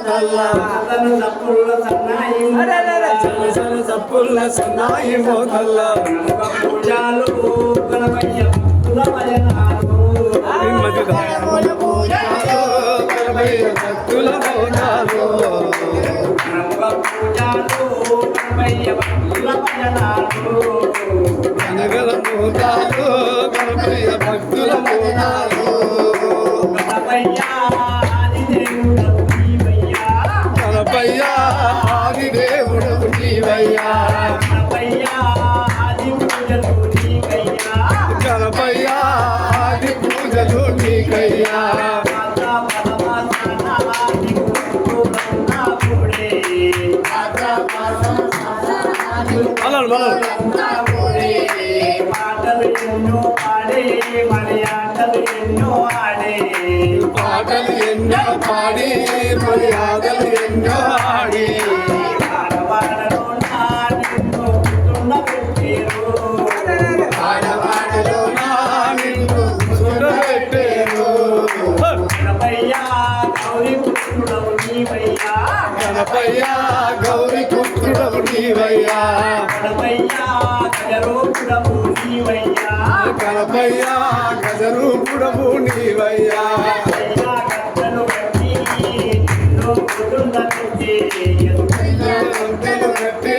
మోతల్లా చప్పుల్ల సన్నాయి మోతల్లా పూజాలు గణపయ్య భక్తుల భజనాలు భక్తుల మోతాలు పూజాలు గణపయ్య భక్తుల భజనాలు కనగల మోతాలు గణపయ్య భక్తుల మోతాలు గణపయ్య ఆదిదేవుడు నీవయ్యా గణపయ్య ఆదిదేవుడు నీవయ్యా గణపయ్య ఆది పూజలు నీవయ్యా గణపయ్య ఆది పూజలు నీకయ్యా పాటలు ఎన్నో పాడే మలయాటలు ఎన్నో ఆడే పాటలు ఎన్నో పాడి మర్యాదలు ఎన్నో ఆడి ఆడవాడలో నిన్ను పుట్టున్న పెట్టేరు ఆడవాడలో నిన్ను చూడబెట్టేరు గణపయ్య గౌరీ పుత్రుడవు నీవయ్యా గణపయ్య గౌరీ పుత్రుడవు నీవయ్యా గణపయ్య గజరూపుడవు నీవయ్యా గణపయ్య గజరూపుడవు నీవయ్యా గద్దలు కట్టి నిన్ను పుట్టున్న పెట్టేరు గంటలు కట్టి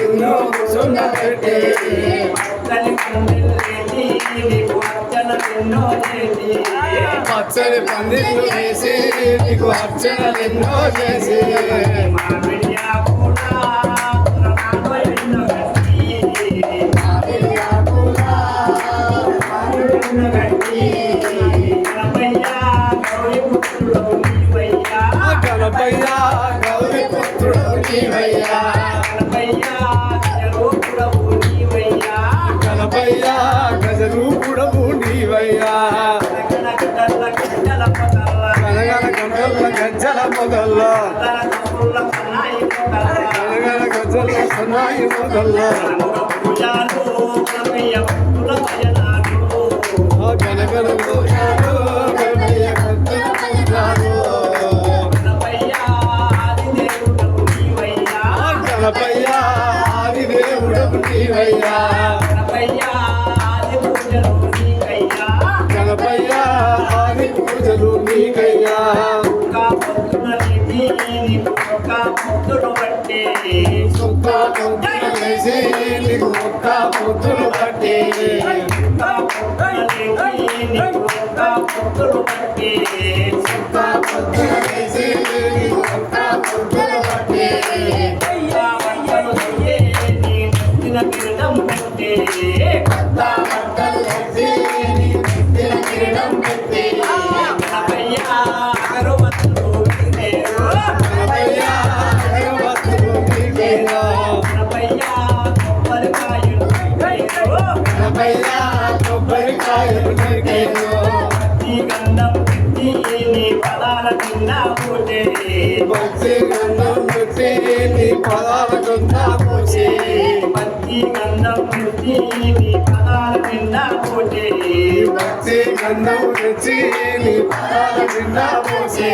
ఎన్నో కూర్చుండబెట్టి పచ్చని పందిళ్ళేసి నీకు అర్చన ఎన్నో చేసి పచ్చని పందిళ్ళు వేసి నీకు అర్చనలెన్నో చేసి మామిడి ఆకుల తోరణాలు ఎన్నో కట్టి గణపయ్య గౌరీ పుత్రుడవు నీవయ్యా గణపయ్య గౌరీ పుత్రుడు నీవయ్యా గణపయ్య గజరూపుడవు నీవయ్యా గణపయ్య గజరూపుడవు నీవయ్యా గణగణ గజ్జల పదల్ల గనగన గంటల గజ్జల మొదల్లో తప్పుల సన్నాయి పదల్ల గనగన గజ్జల సన్నాయి మొదల్లో పూజాలు గణపయ్య భక్తుల భజనాలు గనగన మోతాలు గణపయ్య భక్తుల పూజాలు గణపయ్య ఆదిదేవుడవు నీవయ్యా గణపయ్య ఆదిదేవుడవు నీవయ్యా గణపయ్య ఆది పూజలు నీకయ్యా గణపయ్య ఆది పూజలు నీకయ్యా ఒక్క పొద్దున లేచి నీకు ఒక్క పొద్దును బట్టి సుక్క పొద్దున లేచి నీకు ఒక్క పొద్దులు పట్టి ఒక్క పొద్దున లేచి నీకు ఒక్క పొద్దును బట్టి సుక్క పొద్దున లేచి నీకు ఒక్క పొద్దులు పట్టి వంటలు చెయ్యే నీ నెత్తిన కిరీటం పెట్టి కొత్త బట్టలు వేసి నీ నెత్తిన కిరీటం పెట్టి గణపయ్య అగరబత్తులు పెట్టేరు గణపయ్య అగరబత్తులు నీకేనా గణపయ్య కొబ్బరికాయలు పెట్టేరు గణపయ్య కొబ్బరికాయలు నీకేనా ఈ గంధం పెట్టి నీ పదాల కింద పూజే భక్తి గంధం పెట్టి నీ పదాల కింద పూసి భక్తి గంధం పెట్టి నీ పదాల కింద పూజే భక్తి గంధం తెచ్చి నీ పదాల కింద పూసి